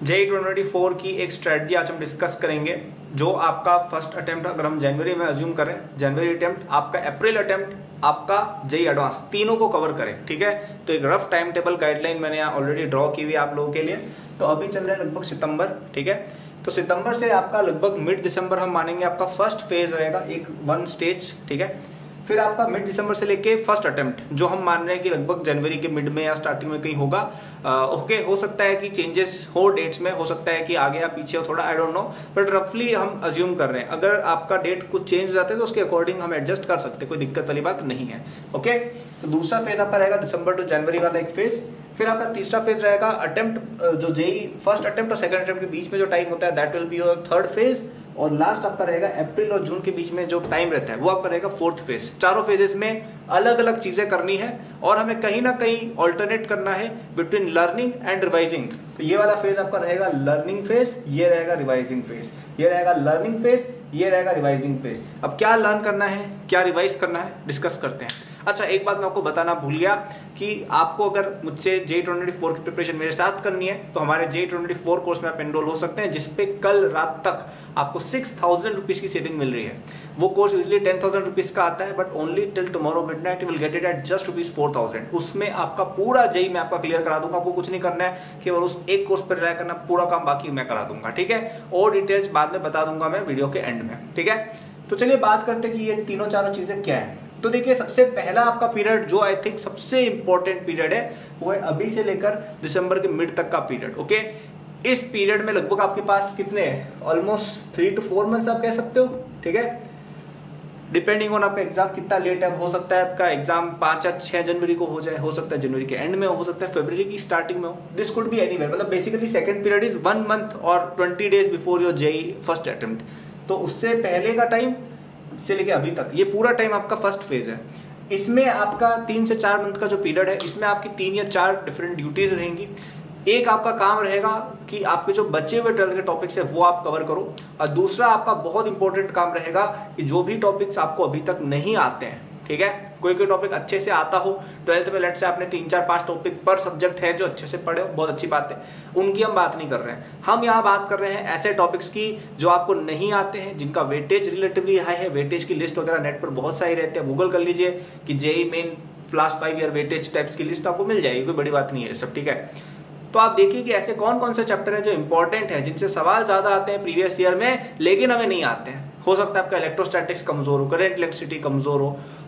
JEE 2024 की एक strategy आज हम डिस्कस करेंगे। जो आपका फर्स्ट अटेम्प्ट अगर हम जनवरी में अज्यूम करें, जनवरी अटेम्प्ट, आपका अप्रैल अटेम्प्ट, आपका JEE एडवांस, तीनों को कवर करें। ठीक है, तो एक रफ टाइम टेबल गाइडलाइन मैंने यहाँ ऑलरेडी ड्रॉ की हुई है आप लोगों के लिए। तो अभी चल रहा है लगभग सितंबर। ठीक है, तो सितंबर से आपका लगभग मिड दिसंबर हम मानेंगे आपका फर्स्ट फेज रहेगा, एक वन स्टेज। ठीक है, फिर आपका मिड दिसंबर से लेके फर्स्ट अटेम्प्ट जो हम मान रहे हैं कि लगभग जनवरी के मिड में या स्टार्टिंग में कहीं होगा। ओके, हो सकता है कि चेंजेस हो डेट्स में, हो सकता है कि आगे या पीछे हो थोड़ा, आई डोंट नो, बट रफली हम अज्यूम कर रहे हैं। अगर आपका डेट कुछ चेंज हो जाता है तो उसके अकॉर्डिंग हम एडजस्ट कर सकते हैं, कोई दिक्कत वाली बात नहीं है। ओके, तो दूसरा फेज आपका रहेगा दिसंबर टू जनवरी वाला एक फेज। फिर आपका तीसरा फेज रहेगा अटेम्प्ट, जो JEE फर्स्ट अटेम्प्ट और सेकंड अटेम्प्ट के बीच में जो टाइम होता है, that will be your third phase. और लास्ट आपका रहेगा अप्रैल और जून के बीच में जो टाइम रहता है वो आपका रहेगा फोर्थ फेज। चारों फेजेस में अलग अलग चीजें करनी है और हमें कहीं ना कहीं ऑल्टरनेट करना है बिटवीन लर्निंग एंड रिवाइजिंग। तो ये वाला फेज आपका रहेगा लर्निंग फेज, ये रहेगा रिवाइजिंग फेज, ये रहेगा लर्निंग फेज, ये रहेगा रिवाइजिंग फेज। अब क्या लर्न करना है, क्या रिवाइज करना है, डिस्कस करते हैं। अच्छा, एक बात मैं आपको बताना भूल गया कि आपको अगर मुझसे JEE 2024 की प्रिपरेशन मेरे साथ करनी है तो हमारे JEE 2024 कोर्स में आप एनरोल हो सकते हैं, जिसपे कल रात तक आपको 6000 रुपीज की सेविंग मिल रही है। वो कोर्स यूजली 10,000 रुपीज का आता है, but only till tomorrow midnight you will get it at just ₹4,000। उसमें आपका पूरा JEE मैं आपका क्लियर करा दूंगा। आपको कुछ नहीं करना है, केवल उस एक कोर्स पर रिलाय करना, पूरा काम बाकी मैं करा दूंगा। ठीक है, और डिटेल्स बाद में बता दूंगा मैं वीडियो के एंड में। ठीक है, तो चलिए बात करते हैं कि ये तीनों चारों चीजें क्या है। तो देखिए, सबसे पहला आपका पीरियड जो आई थिंक सबसे इंपॉर्टेंट पीरियड है वो है अभी से लेकर दिसंबर के मिड तक का पीरियड। ओके, इस पीरियड में लगभग आपके पास कितने, ऑलमोस्ट 3 to 4 मंथ्स आप कह सकते हो। ठीक है, डिपेंडिंग ऑन आपका एग्जाम कितना लेट है, हो सकता है आपका एग्जाम 5 या 6 जनवरी को हो जाए, हो सकता है जनवरी के एंड में हो सकता है फरवरी की स्टार्टिंग में हो। This could be anywhere. मतलब basically second period is 1 month और 20 days before your JEE first attempt. तो उससे पहले का टाइम से लेके अभी तक ये पूरा टाइम आपका फर्स्ट फेज है। इसमें आपका 3 से 4 मंथ का जो पीरियड है, इसमें आपकी 3 या 4 डिफरेंट ड्यूटीज रहेंगी। एक आपका काम रहेगा कि आपके जो बचे हुए 12th के टॉपिक्स है वो आप कवर करो, और दूसरा आपका बहुत इंपॉर्टेंट काम रहेगा कि जो भी टॉपिक्स आपको अभी तक नहीं आते हैं, ठीक है, कोई टॉपिक अच्छे से आता हो 12th में, लेट से आपने 3, 4, 5 टॉपिक पर सब्जेक्ट है जो अच्छे से पढ़े हो, बहुत अच्छी बात है, उनकी हम बात नहीं कर रहे हैं। हम यहाँ बात कर रहे हैं ऐसे टॉपिक्स की जो आपको नहीं आते हैं, जिनका वेटेज रिलेटिवली हाई है। वेटेज की लिस्ट वगैरह नेट पर बहुत सारी रहती है, गूगल कर लीजिए कि JEE main last 5 year weightage types की लिस्ट आपको मिल जाएगी, कोई बड़ी बात नहीं है सब। ठीक है, तो आप देखिए कि ऐसे कौन कौन से चैप्टर हैं जो इंपॉर्टेंट है, जिनसे सवाल ज्यादा आते हैं प्रीवियस ईयर में लेकिन हमें नहीं आते हैं। हो सकता है आपका इलेक्ट्रोस्टैटिक्स कमजोर हो, करंट इलेक्ट्रिसिटी कमजोर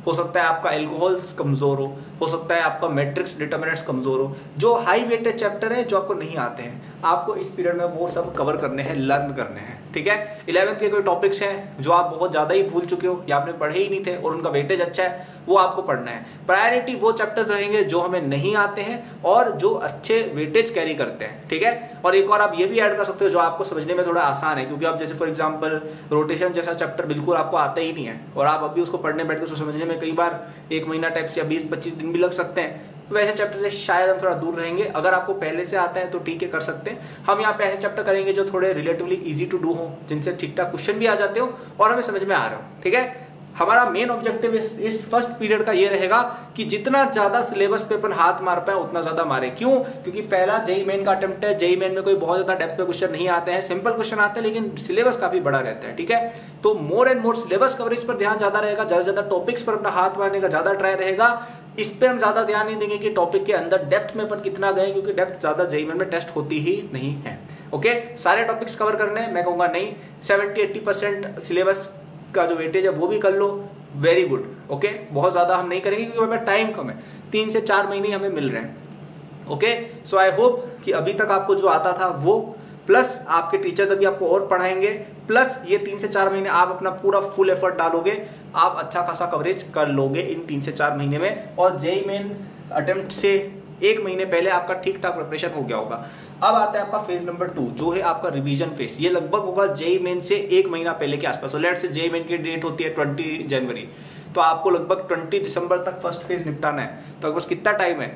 हो सकता है आपका एल्कोहल्स कमजोर हो सकता है आपका मैट्रिक्स डिटरमिनेंट्स कमजोर हो। जो हाई वेटेज चैप्टर है जो आपको नहीं आते हैं, आपको इस पीरियड में वो सब कवर करने हैं, लर्न करने हैं। ठीक है, 11th के कोई टॉपिक्स हैं जो आप बहुत ज्यादा ही भूल चुके हो या आपने पढ़े ही नहीं थे और उनका वेटेज अच्छा है, वो आपको पढ़ना है। प्रायोरिटी वो चैप्टर्स रहेंगे जो हमें नहीं आते हैं और जो अच्छे वेटेज कैरी करते हैं। ठीक है, और एक और आप ये भी ऐड कर सकते हो जो आपको समझने में थोड़ा आसान है, क्योंकि आप जैसे फॉर एग्जांपल रोटेशन जैसा चैप्टर बिल्कुल आपको आता ही नहीं है और आप अभी उसको पढ़ने बैठ के उसको समझने में कई बार 1 महीना टाइप से या 20-25 दिन भी लग सकते हैं। वैसे चैप्टर से शायद हम थोड़ा दूर रहेंगे। अगर आपको पहले से आता है तो ठीक है, कर सकते हैं। हम यहाँ पे ऐसे चैप्टर करेंगे जो थोड़े रिलेटिवली इजी टू डू हो, जिनसे ठीक ठाक क्वेश्चन भी आ जाते हो और हमें समझ में आ रहे हो। ठीक है, हमारा मेन ऑब्जेक्टिव इस फर्स्ट पीरियड का ये रहेगा कि जितना ज्यादा सिलेबस पे अपन हाथ मार पाए उतना ज्यादा मारे। क्यों? क्योंकि पहला JEE मेन का अटेम्प्ट है। JEE मेन में कोई बहुत ज्यादा डेप्थ पे क्वेश्चन नहीं आते हैं, सिंपल क्वेश्चन आते हैं, लेकिन सिलेबस काफी बड़ा रहता है। ठीक है, तो more and more syllabus coverage पर ध्यान ज्यादा रहेगा, ज्यादा ज्यादा टॉपिक्स पर अपना हाथ मारने का ज्यादा ट्राई रहेगा। इस पे हम ज्यादा ध्यान नहीं देंगे कि टॉपिक के अंदर डेप्थ में अपन कितना गए, क्योंकि डेप्थ ज्यादा JEE मेन में टेस्ट होती ही नहीं है। ओके, सारे टॉपिक्स कवर करने मैं कहूंगा नहीं, 70-80% सिलेबस का जो वेटेज है वो भी कर लो, वेरी गुड। ओके, बहुत ज्यादा हम नहीं करेंगे क्योंकि हमें टाइम कम है, 3 से 4 महीने हमें मिल रहे हैं। ओके, सो आई होप कि अभी तक आपको जो आता था वो, प्लस आपके टीचर्स अभी आपको और पढ़ाएंगे, प्लस ये 3 से 4 महीने आप अपना पूरा फुल एफर्ट डालोगे, आप अच्छा खासा कवरेज कर लोगे इन 3 से 4 महीने में। और JEE मेन अटेम्प्ट से 1 महीने पहले आपका ठीक ठाक प्रिपरेशन हो गया होगा। अब आता है आपका फेज नंबर 2 जो है आपका रिवीजन फेज। ये लगभग होगा JEE मेन से 1 महीना पहले के आसपास। तो लेट से JEE मेन की डेट होती है 20 जनवरी, तो आपको लगभग 20 दिसंबर तक फर्स्ट फेज निपटाना है। तो बस कितना टाइम है,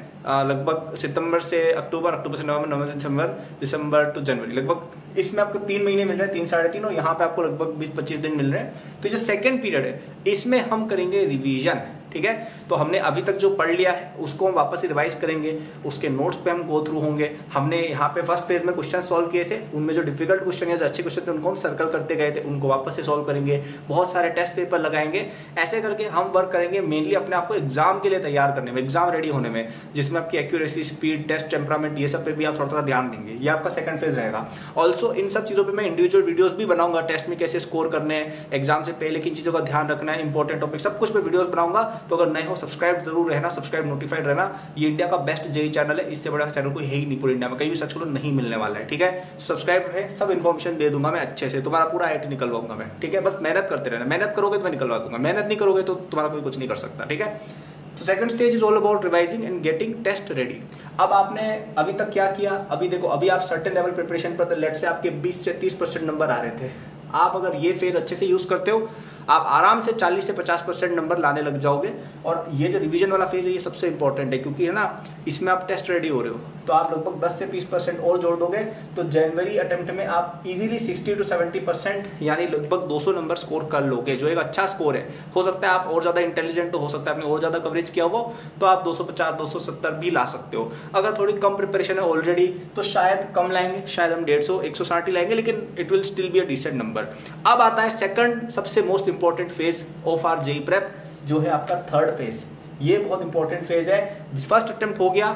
लगभग सितंबर से अक्टूबर, अक्टूबर से नवंबर, नवंबर से दिसंबर, दिसंबर टू जनवरी, लगभग इसमें आपको 3 महीने मिल रहे हैं, 3 साढ़े 3, और यहाँ पे आपको लगभग 20-25 दिन मिल रहे हैं। तो जो सेकंड पीरियड है इसमें हम करेंगे रिवीजन। ठीक है। तो हमने अभी तक जो पढ़ लिया है उसको हम वापस रिवाइज करेंगे, उसके नोट्स पे हम गो थ्रू होंगे। हमने यहाँ पे फर्स्ट फेज में क्वेश्चन सॉल्व किए थे, उनमें जो डिफिकल्ट क्वेश्चन या जो अच्छे क्वेश्चन थे उनको हम सर्कल करते गए थे, उनको वापस से सॉल्व करेंगे। बहुत सारे टेस्ट पेपर लगाएंगे, ऐसे करके हम वर्क करेंगे मेनली अपने आप को एग्जाम के लिए तैयार करने में, एग्जाम रेडी होने में, जिसमें आपकी एक्यूरेसी, स्पीड, टेस्ट, टेम्परामेंट, ये सब पे भी आप थोड़ा थोड़ा ध्यान देंगे। ये आपका सेकंड फेज रहेगा। ऑल्सो इन सब चीजों पे मैं इंडिविजुअल वीडियोस भी बनाऊंगा, टेस्ट में कैसे स्कोर करने हैं, एग्जाम से पहले किन चीजों का ध्यान रखना है, इंपॉर्टेंट टॉपिक, सब कुछ पे वीडियोस बनाऊंगा। तो अगर नए हो सब्सक्राइब जरूर रहना, सब्सक्राइब नोटिफाइड रहना। ये इंडिया का बेस्ट जेई चैनल है, इससे बड़ा चैनल कोई है ही नहीं पूरे इंडिया में, कहीं भी सर्च करो नहीं मिलने वाला है, ठीक है। सब्सक्राइब रहे, सब इन्फॉर्मेशन दे दूंगा मैं अच्छे से, तुम्हारा पूरा आईटी निकलवाऊंगा मैं, ठीक है। बस मेहनत करते रहना, मेहनत करोगे तो मैं निकलवा दूंगा, मेहनत नहीं करोगे तो तुम्हारा कोई कुछ नहीं कर सकता, ठीक है। तो second stage is all about revising and getting test ready. अब आपने अभी तक क्या किया, अभी देखो, अभी आप सर्टेन लेवल प्रिपरेशन पर लेट से आपके 20 से 30% नंबर आ रहे थे। आप अगर ये फेज अच्छे से यूज करते हो, आप आराम से 40 से 50% नंबर लाने लग जाओगे। और ये जो रिवीजन वाला फेज है ये सबसे इंपॉर्टेंट है, क्योंकि है ना, इसमें आप टेस्ट रेडी हो रहे हो, तो आप लगभग 10 से 20% और जोड़ दोगे तो जनवरी अटेम्प्ट में आप इजीली 60 to 70% यानी लगभग 200 नंबर स्कोर कर लोगे, जो एक अच्छा स्कोर है। हो सकता है आप और ज्यादा इंटेलिजेंट हो सकता है आपने और ज्यादा कवरेज किया हो, तो आप 250 270 भी ला सकते हो। अगर थोड़ी कम प्रिपरेशन है ऑलरेडी तो शायद कम लाएंगे, शायद हम 150 160 ही लाएंगे, लेकिन it will still be a decent number. अब आता है सेकंड सबसे most important phase of our JEE prep, जो है आपका थर्ड फेज। ये बहुत इंपॉर्टेंट फेज है। फर्स्ट अटेम्प्ट हो गया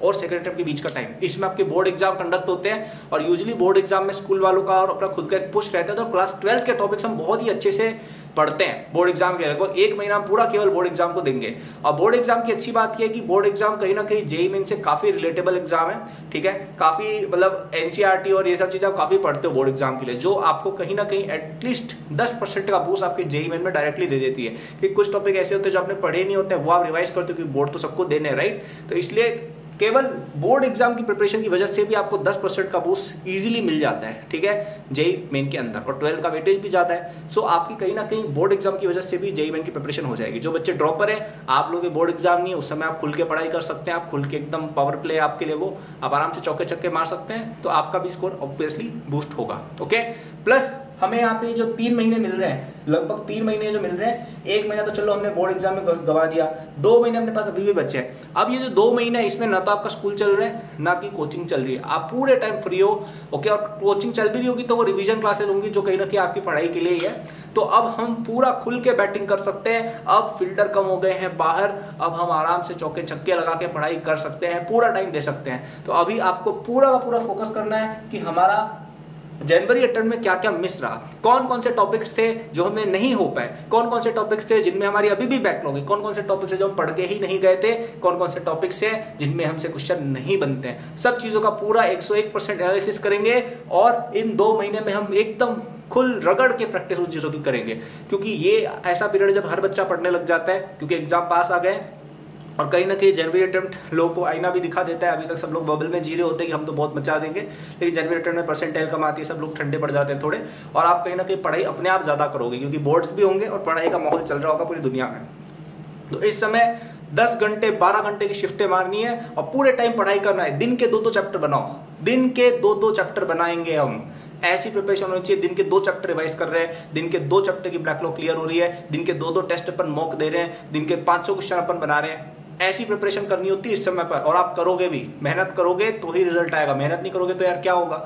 और सेकंड अटेम्प्ट के बीच का टाइम, इसमें आपके बोर्ड एग्जाम कंडक्ट होते हैं। और यूजुअली बोर्ड एग्जाम में स्कूल वालों का और अपना खुद का एक पुश रहता है, तो क्लास 12 के टॉपिक्स हम बहुत ही अच्छे से पढ़ते हैं बोर्ड एग्जाम के। लगभग 1 महीना पूरा केवल बोर्ड एग्जाम को देंगे। और बोर्ड एग्जाम की अच्छी बात यह है कि बोर्ड एग्जाम कहीं ना कहीं जेईई मेन से काफी रिलेटेबल एग्जाम है, ठीक है। काफी मतलब एनसीईआरटी और ये सब चीजें आप काफी पढ़ते हो बोर्ड एग्जाम के लिए, जो आपको कहीं ना कहीं एटलीस्ट 10% का बूस्ट आपके जेईई मेन में डायरेक्टली दे देती है। कि कुछ टॉपिक ऐसे होते हैं जो आपने पढ़े नहीं होते, वो आप रिवाइज करते हो, क्योंकि बोर्ड तो सबको देने, राइट। तो इसलिए केवल बोर्ड एग्जाम की प्रिपरेशन की वजह से भी आपको 10% का बूस्ट इजीली मिल जाता है, ठीक है, जेईई मेन के अंदर। और 12 का वेटेज भी ज्यादा है, सो आपकी कहीं ना कहीं बोर्ड एग्जाम की वजह से भी जेईई मेन की प्रिपरेशन हो जाएगी। जो बच्चे ड्रॉपर हैं, आप लोगों के बोर्ड एग्जाम नहीं है, उस समय आप खुल के पढ़ाई कर सकते हैं, आप खुल के एकदम पावर प्ले आपके लिए, वो आप आराम से चौके छक्के मार सकते हैं, तो आपका भी स्कोर ऑब्वियसली बूस्ट होगा, ओके। प्लस हमें यहाँ पे जो 3 महीने मिल रहे हैं, लगभग 3 महीने जो मिल रहे हैं, 1 महीना तो चलो हमने बोर्ड एग्जाम में गवा दिया, 2 महीने अपने पास अभी भी बचे हैं। अब ये जो 2 महीने है, इसमें ना तो आपका स्कूल चल रहा है ना कि कोचिंग चल रही है, आप पूरे टाइम फ्री हो, ओके। और कोचिंग चल भी रही होगी तो वो रिवीजन क्लासेस होंगी, जो कहीं ना कहीं आपकी पढ़ाई के लिए ही है। तो अब हम पूरा खुल के बैटिंग कर सकते हैं, अब फिल्टर कम हो गए हैं बाहर, अब हम आराम से चौके छक्के लगा के पढ़ाई कर सकते हैं, पूरा टाइम दे सकते हैं। तो अभी आपको पूरा का पूरा फोकस करना है कि हमारा जनवरी अटेम्प्ट में क्या क्या मिस रहा, कौन कौन से टॉपिक्स थे जो हमें नहीं हो पाए, कौन कौन से टॉपिक्स थे जिनमें हमारी अभी भी बैकलॉग है, कौन कौन से टॉपिक्स है जो हम पढ़ के ही नहीं गए थे, कौन कौन से टॉपिक्स है जिनमें हमसे क्वेश्चन नहीं बनते हैं। सब चीजों का पूरा 101% एनालिसिस करेंगे और इन 2 महीने में हम एकदम खुल रगड़ के प्रैक्टिस उन चीजों की करेंगे। क्योंकि ये ऐसा पीरियड जब हर बच्चा पढ़ने लग जाता है, क्योंकि एग्जाम पास आ गए और कहीं ना कहीं जनवरी अटेम्प्ट लोगों को आईना भी दिखा देता है। अभी तक सब लोग बबल में जी रहे होते हैं कि हम तो बहुत मचा देंगे, लेकिन जनवरी अटेम्प्ट में परसेंटाइल कम आती है, सब लोग ठंडे पड़ जाते हैं थोड़े, और आप कहीं ना कहीं पढ़ाई अपने आप ज्यादा करोगे, क्योंकि बोर्ड्स भी होंगे और पढ़ाई का माहौल चल रहा होगा पूरी दुनिया में। तो इस समय 10 घंटे 12 घंटे की शिफ्टें मारनी है और पूरे टाइम पढ़ाई करना है। दिन के 2-2 चैप्टर बनाओ, दिन के 2-2 चैप्टर बनाएंगे हम। ऐसी प्रिपरेशन होनी चाहिए, दिन के 2 चैप्टर रिवाइज कर रहे हैं, दिन के 2 चैप्टर की बैकलॉग क्लियर हो रही है, दिन के 2-2 टेस्ट अपन मॉक दे रहे हैं, दिन के 500 क्वेश्चन अपन बना रहे हैं। ऐसी प्रिपरेशन करनी होती है इस समय पर, और आप करोगे भी, मेहनत करोगे तो ही रिजल्ट आएगा, मेहनत नहीं करोगे तो यार क्या होगा,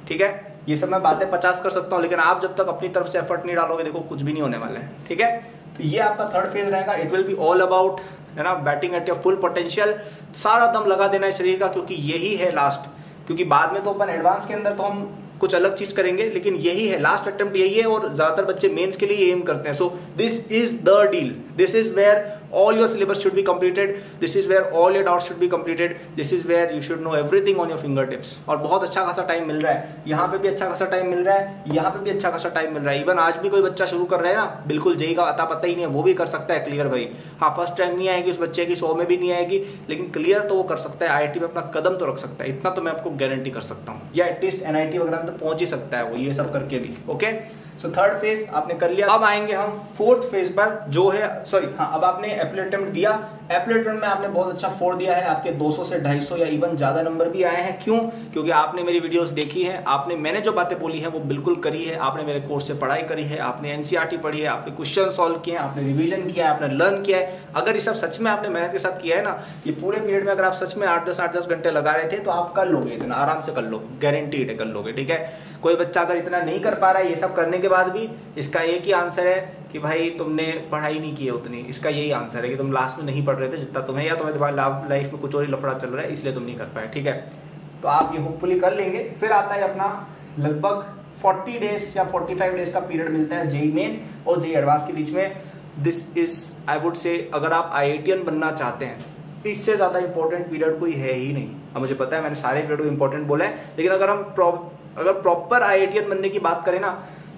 ठीक है। ये सब मैं बातें 50 कर सकता हूँ, लेकिन आप जब तक अपनी तरफ से एफर्ट नहीं डालोगे, देखो कुछ भी नहीं होने वाला है, ठीक है। तो ये आपका थर्ड फेज रहेगा। It will be all about, है ना, batting at your full potential, सारा दम लगा देना है शरीर का, क्योंकि यही है लास्ट। क्योंकि बाद में तो अपन एडवांस के अंदर तो हम कुछ अलग चीज करेंगे, लेकिन यही है लास्ट अटेम्प्ट, यही है। और ज्यादातर बच्चे मेंस के लिए एम करते हैं। So this is the deal, this is where all your syllabus should be completed, this is where all your doubts should be completed, this is where you should know everything on your fingertips. और बहुत अच्छा खासा time मिल रहा है, यहाँ पे भी अच्छा खासा टाइम मिल रहा है, यहाँ पे भी अच्छा खासा टाइम मिल रहा है। इवन आज भी कोई बच्चा शुरू कर रहा है ना, बिल्कुल जेईई का अता पता ही नहीं है, वो भी कर सकता है क्लियर भाई। हाँ, फर्स्ट रैंक नहीं आएगी उस बच्चे की, 100 में भी नहीं आएगी, लेकिन क्लियर तो वो कर सकता है, आईआईटी में अपना कदम तो रख सकता है, इतना तो मैं आपको गारंटी कर सकता हूँ, या एटलीस्ट एनआईटी वगैरह में तो पहुंच ही सकता है वो, ये सब करके भी, ओके। सो थर्ड फेज आपने कर लिया। अब आएंगे हम फोर्थ फेज पर, जो है, सॉरी हाँ, अब आपने एप्रिल अटेम्प्ट दिया, एप्रिल अटेम्प्ट में आपने बहुत अच्छा फोड़ दिया है, आपके 200 से 250 या इवन ज्यादा नंबर भी आए हैं। क्यों? क्योंकि आपने मेरी वीडियोस देखी है, मैंने जो बातें बोली है वो बिल्कुल करी है, आपने मेरे कोर्स से पढ़ाई करी है, आपने एनसीईआरटी पढ़ी है, आपने क्वेश्चन सॉल्व किए हैं, आपने रिविजन किया है, आपने लर्न किया है। अगर ये सब सच में आपने मेहनत के साथ किया है ना, ये पूरे पीरियड में अगर आप सच में 8-10 घंटे लगा रहे थे तो आप कर लोगे, इतना आराम से कर लो, गारंटीड है कर लोगे। ठीक है, कोई बच्चा अगर इतना नहीं कर पा रहा है ये सब करने के बाद भी, इसका एक ही आंसर है कि भाई तुमने पढ़ाई नहीं की है उतनी। इसका यही आंसर है कि तुम लास्ट में नहीं पढ़ रहे थे जितना तुम्हें, या तुम्हारी लाइफ में कुछ और ही लफड़ा चल रहा है इसलिए तुम नहीं कर पाए। ठीक है, तो आप ये होपफुली कर लेंगे। फिर आता है अपना लगभग 40 डेज या 45 डेज का पीरियड मिलता है जेईई मेन और जेईई एडवांस के बीच में। This is I would say, अगर आप IITian बनना चाहते हैं, इससे ज्यादा इंपॉर्टेंट पीरियड कोई है ही नहीं। अब मुझे पता है मैंने सारे पीरियड को इंपॉर्टेंट बोला है, लेकिन अगर प्रॉपर IITian बनने की बात करें ना,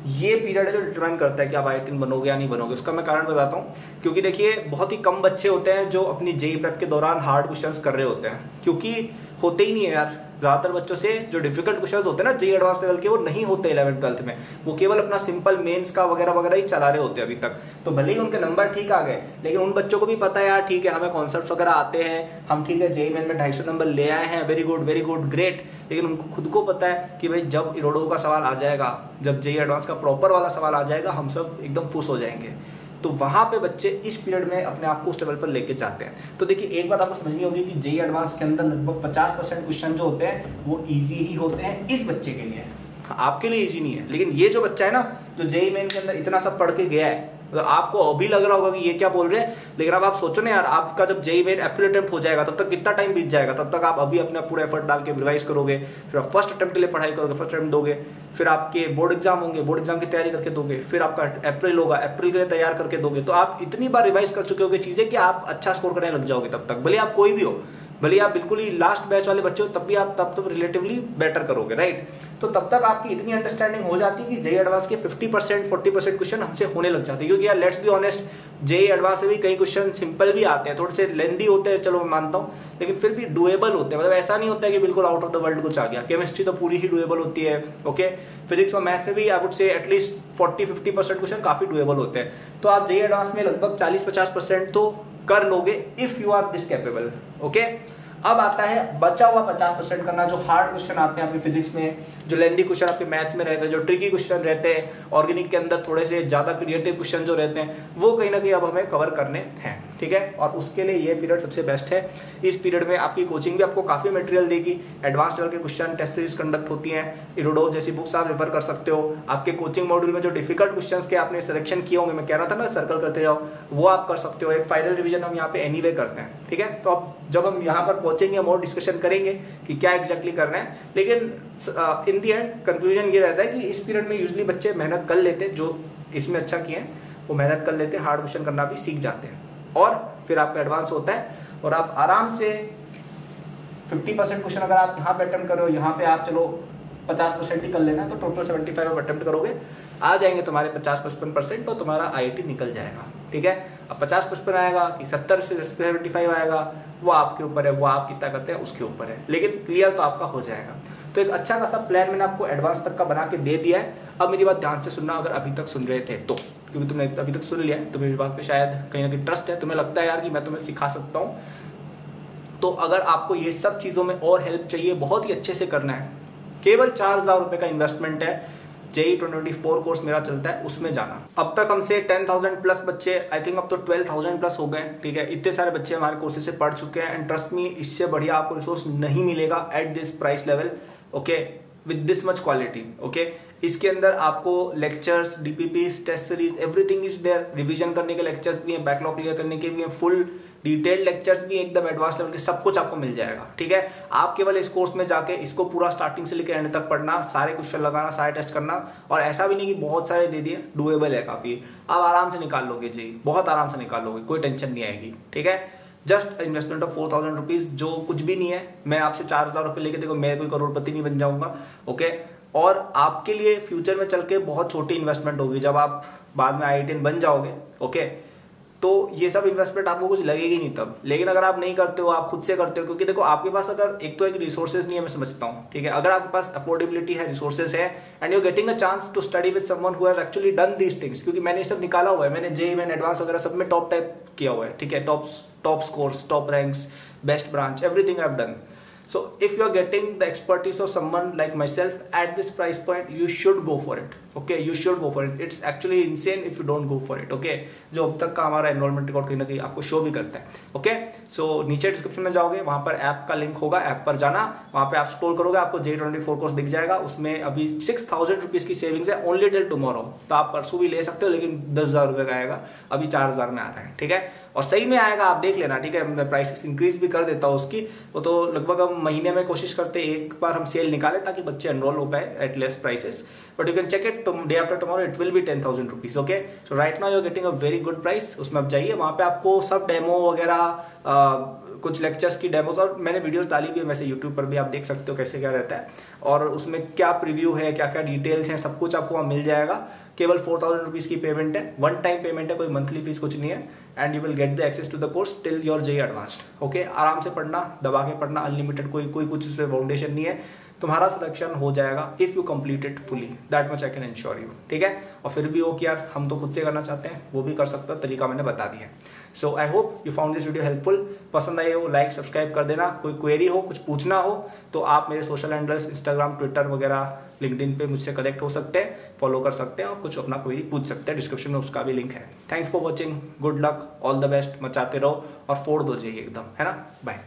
ये पीरियड है जो डिटरमाइन करता है कि आप IITian बनोगे या नहीं बनोगे। उसका मैं कारण बताता हूँ, क्योंकि देखिए बहुत ही कम बच्चे होते हैं जो अपनी जेईई प्रेप के दौरान हार्ड क्वेश्चंस कर रहे होते हैं, क्योंकि होते ही नहीं है यार। ज्यादातर बच्चों से जो डिफिकल्ट क्वेश्चंस होते हैं ना जेईई एडवांस लेवल के, वो नहीं होते 11th 12th में, वो केवल अपना सिंपल मेंस का वगैरह वगैरह ही चला रहे होते हैं अभी तक। तो भले ही उनके नंबर ठीक आ गए, लेकिन उन बच्चों को भी पता है यार ठीक है हमें कॉन्सेप्ट्स वगैरह आते हैं, हम ठीक है जेईई मेन में 250 नंबर ले आए हैं, वेरी गुड ग्रेट। लेकिन उनको खुद को पता है कि भाई जब इरोडो का सवाल आ जाएगा, जब जेईई एडवांस का प्रॉपर वाला सवाल आ जाएगा, हम सब एकदम खुश हो जाएंगे। तो वहां पे बच्चे इस पीरियड में अपने आप को उस लेवल पर लेके जाते हैं। तो देखिए एक बात आपको समझनी होगी कि जेईई एडवांस के अंदर लगभग 50% क्वेश्चन जो होते हैं वो इजी ही होते हैं इस बच्चे के लिए, आपके लिए इजी नहीं है। लेकिन ये जो बच्चा है ना, जो जेईई मेन के अंदर इतना सब पढ़ के गया है, तो आपको अभी लग रहा होगा कि ये क्या बोल रहे हैं, लेकिन अब आप सोचो ना यार, आपका जब जेईई मेन अप्रैल अटेम्प्ट हो जाएगा तब तक कितना टाइम बीत जाएगा। तब तक आप अभी अपना पूरा एफर्ट डाल के रिवाइज करोगे, फिर आप फर्स्ट अटेम्प्ट के लिए पढ़ाई करोगे, फर्स्ट अटेम्प्ट दोगे, फिर आपके बोर्ड एग्जाम होंगे, बोर्ड एग्जाम की तैयारी करके दोगे, फिर आपका अप्रैल होगा, अप्रैल के लिए तैयार करके दोगे। तो आप इतनी बार रिवाइज कर चुके होगे चीजें कि आप अच्छा स्कोर करने लग जाओगे तब तक। भले आप कोई भी हो, भले आप बिल्कुल ही लास्ट बैच वाले बच्चे हो, तब भी आप तब तो रिलेटिवली बेटर करोगे, राइट। तो तब तक आपकी इतनी अंडरस्टैंडिंग हो जाती है कि जेईई एडवांस के 50% 40% क्वेश्चन हमसे होने लग जाते हैं। क्योंकि यार let's be honest, JEE advance में भी कई क्वेश्चन सिंपल भी आते हैं, थोड़े से लेंदी होते हैं, चलो मैं मानता हूँ, लेकिन फिर भी डुएबल होते हैं। मतलब ऐसा नहीं होता है कि बिल्कुल आउट ऑफ द वर्ल्ड कुछ आ गया। केमिस्ट्री तो पूरी ही डुएबल होती है, ओके। फिजिक्स और मैथ्स में भी I would say at least 40-50% question काफी डुएबल होते हैं। तो आप जेईई एडवांस में लगभग 40-50% तो कर लोगे if you are this capable, okay. अब आता है बचा हुआ 50% करना, जो हार्ड क्वेश्चन आते हैं आपके फिजिक्स में, जो लेंदी क्वेश्चन आपके मैथ्स में रहते हैं, जो ट्रिकी क्वेश्चन रहते हैं, ऑर्गेनिक के अंदर थोड़े से ज्यादा क्रिएटिव क्वेश्चन जो रहते हैं, वो कहीं ना कहीं अब हमें कवर करने हैं, ठीक है। और उसके लिए ये पीरियड सबसे बेस्ट है। इस पीरियड में आपकी कोचिंग भी आपको काफी मटेरियल देगी, एडवांस लेवल के क्वेश्चन टेस्ट सीरीज कंडक्ट होती हैं, इरोडो जैसी बुक्स आप रेफर कर सकते हो। आपके कोचिंग मॉड्यूल में जो डिफिकल्ट क्वेश्चन के आपने सिलेक्शन किए होंगे, मैं कह रहा था ना सर्कल करते जाओ, वो आप कर सकते हो। एक फाइनल रिविजन हम यहाँ पे एनीवे करते हैं, ठीक है। तो अब जब हम यहाँ पर पहुंचेंगे हम और डिस्कशन करेंगे कि क्या एग्जैक्टली करना है, लेकिन इन दी एंड कंक्लूजन ये रहता है कि इस पीरियड में यूजुअली बच्चे मेहनत कर लेते हैं, जो इसमें अच्छा किए हैं वो मेहनत कर लेते हैं, हार्ड क्वेश्चन करना भी सीख जाते हैं, और फिर आपका एडवांस होता है और आप आराम से 50% क्वेश्चन अगर आप यहाँ पे अटेम्प्ट कर रहे हो, यहाँ पे आप चलो 50% ही कर लेना, तो टोटल 75 आप अटेम्प्ट करोगे, आ जाएंगे तुम्हारे 50-55%, तो तुम्हारा IIT निकल जाएगा, ठीक है। अब 50-55 आएगा कि 70 से 75 आएगा, वो आपके ऊपर है, वो आप कितना करते हैं उसके ऊपर है, लेकिन क्लियर तो आपका हो जाएगा। तो एक अच्छा खासा प्लान मैंने आपको एडवांस तक का बना के दे दिया है। अब मेरी बात ध्यान से सुनना, अगर अभी तक सुन रहे थे तो, क्योंकि तुमने अभी तक सुन लिया है तो मेरी बात पे शायद कहीं ना कहीं ट्रस्ट है, तुम्हें लगता है यार कि मैं तुम्हें सिखा सकता हूँ। तो अगर आपको ये सब चीजों में और हेल्प चाहिए, बहुत ही अच्छे से करना है, केवल 4000 रुपए का इन्वेस्टमेंट है, जेईई 2024 कोर्स मेरा चलता है, उसमें जाना। अब तक हमसे 10,000 प्लस बच्चे, आई थिंक अब तो 12,000 प्लस हो गए, ठीक है। इतने सारे बच्चे हमारे कोर्सेज से पढ़ चुके हैं, एंड ट्रस्ट मी, इससे बढ़िया आपको रिसोर्स नहीं मिलेगा at this price level, okay, with this much quality, okay. इसके अंदर आपको lectures, DPPs, test series, everything is there. Revision करने के लेक्चर्स भी हैं, बैकलॉग क्लियर करने के भी हैं, फुल डिटेल्ड लेक्चर्स भी एकदम एडवांस लेवल के, सब कुछ आपको मिल जाएगा, ठीक है। आप केवल इस कोर्स में जाके इसको पूरा स्टार्टिंग से लेकर एंड तक पढ़ना, सारे क्वेश्चन लगाना, सारे टेस्ट करना, और ऐसा भी नहीं कि बहुत सारे दे दिए, डुएबल है काफी, आप आराम से निकाल लोगे जी, बहुत आराम से निकाल लोगे, कोई टेंशन नहीं आएगी, ठीक है। जस्ट इन्वेस्टमेंट ऑफ 4,000 रुपीज, जो कुछ भी नहीं है। मैं आपसे 4,000 रुपए लेके, देखो मैं कोई करोड़पति नहीं बन जाऊंगा, ओके। और आपके लिए फ्यूचर में चल के बहुत छोटी इन्वेस्टमेंट होगी, जब आप बाद में IITian बन जाओगे, ओके। तो ये सब इन्वेस्टमेंट आपको कुछ लगेगी नहीं तब। लेकिन अगर आप नहीं करते हो, आप खुद से करते हो, क्योंकि देखो आपके पास अगर एक तो एक रिसोर्सेज नहीं है, मैं समझता हूँ, ठीक है, अगर आपके पास अफोर्डेबिलिटी है, रिसोर्सेज है, and you getting a chance to study with someone who has actually done these things, क्योंकि मैंने ये सब निकाला हुआ है, मैंने जेईई में एडवांस वगैरह सब में टॉप टाइप किया हुआ है, ठीक है, top scores, top ranks, best branch, everything I have done. So if you are getting the expertise of someone like myself at this price point, you should go for it. Okay, you should go for it. It's actually insane if you don't go for it. Okay, जो अब तक का हमारा enrolment record कहीं ना कहीं आपको show भी करता है. Okay, so नीचे डिस्क्रिप्शन में जाओगे, वहां पर ऐप का लिंक होगा, ऐप पर जाना, वहां पे आप स्क्रॉल करोगे, आपको J24 कोर्स दिख जाएगा. उसमें अभी 6,000 रुपीज की सेविंग्स है ओनली टिल टुमारो. तो आप परसों भी ले सकते हो, लेकिन 10,000 रुपए का आएगा, अभी 4,000 में आ रहा है. ठीक है, और सही में आएगा, आप देख लेना. ठीक है, मैं प्राइस इंक्रीज भी कर देता हूँ उसकी, वो तो लगभग हम महीने में कोशिश करते हैं एक बार हम सेल निकाले ताकि बच्चे एनरोल हो पाए at less prices. But you can check it day after tomorrow, it will be 10,000 rupees. Okay, so right now you are getting a very good price. उसमें आप जाइए, वहां पे आपको सब डेमो वगैरह, कुछ लेक्चर्स की डेमोज, और मैंने वीडियोस डाली भी है वैसे यूट्यूब पर भी, आप देख सकते हो कैसे क्या रहता है, और उसमें क्या प्रीव्यू है, क्या क्या डिटेल्स हैं, सब कुछ आपको वहां मिल जाएगा. केवल 4,000 रुपीज की पेमेंट है, वन टाइम पेमेंट है, कोई मंथली फीस कुछ नहीं है, and you will get the access to the course till your JEE advanced. Okay, आराम से पढ़ना, दबा के पढ़ना, अनलिमिटेड, कोई कुछ उसमें फाउंडेशन नहीं है. तुम्हारा सिलेक्शन हो जाएगा if you complete it fully, that much I can ensure you. ठीक है, और फिर भी हो कि यार हम तो खुद से करना चाहते हैं, वो भी कर सकते हो, तरीका मैंने बता दिया है. So I hope you found this video helpful. पसंद आई हो लाइक सब्सक्राइब कर देना. कोई क्वेरी हो, कुछ पूछना हो, तो आप मेरे सोशल हैंडल्स इंस्टाग्राम, ट्विटर वगैरह, लिंक्डइन पे मुझसे कनेक्ट हो सकते हैं, फॉलो कर सकते हैं, और कुछ अपना क्वेरी पूछ सकते हैं. डिस्क्रिप्शन में उसका भी लिंक है. Thanks for watching, good luck, all the best, मचाते रहो और फोड़ दो जेईई एकदम, है ना. बाय.